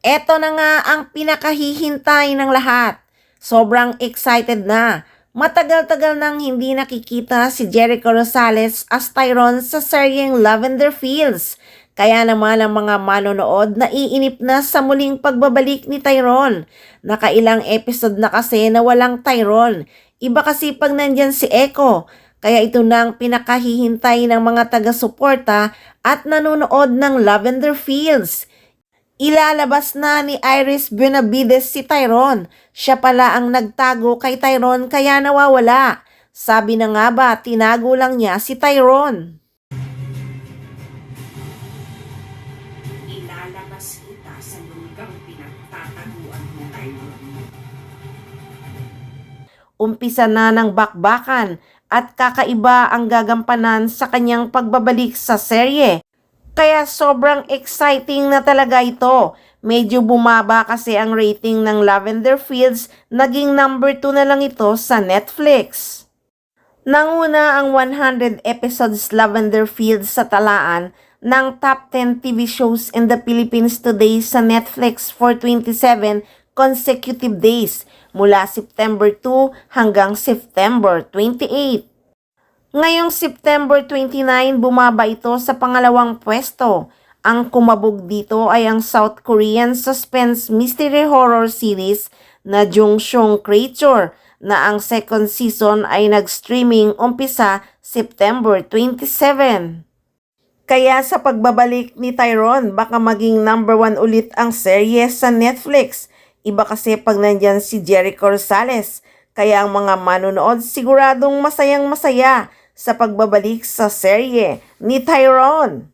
Eto na nga ang pinakahihintay ng lahat. Sobrang excited na. Matagal-tagal nang hindi nakikita si Jericho Rosales as Tyrone sa seryeng Lavender Fields. Kaya naman ang mga manonood naiinip na sa muling pagbabalik ni Tyrone. Nakailang episode na kasi na walang Tyrone. Iba kasi pag nandyan si Echo. Kaya ito na ang pinakahihintay ng mga taga-suporta at nanonood ng Lavender Fields. Ilalabas na ni Iris Benavides si Tyrone. Siya pala ang nagtago kay Tyrone kaya nawawala. Sabi na nga ba, tinago lang niya si Tyrone. Ilalabas kita sa lugang pinagtataguan mo, Tyrone. Umpisa na ng bakbakan at kakaiba ang gagampanan sa kanyang pagbabalik sa serye. Kaya sobrang exciting na talaga ito. Medyo bumaba kasi ang rating ng Lavender Fields, naging number 2 na lang ito sa Netflix. Nanguna ang 100 episodes Lavender Fields sa talaan ng top 10 TV shows in the Philippines today sa Netflix for 27 consecutive days mula September 2 hanggang September 28. Ngayong September 29, bumaba ito sa pangalawang pwesto. Ang kumabog dito ay ang South Korean suspense mystery horror series na Jungshung Creature na ang second season ay nag-streaming umpisa September 27. Kaya sa pagbabalik ni Tyrone, baka maging number 1 ulit ang serye sa Netflix. Iba kasi pag nandyan si Jericho Rosales. Kaya ang mga manonood siguradong masayang-masaya sa pagbabalik sa serye ni Tyrone.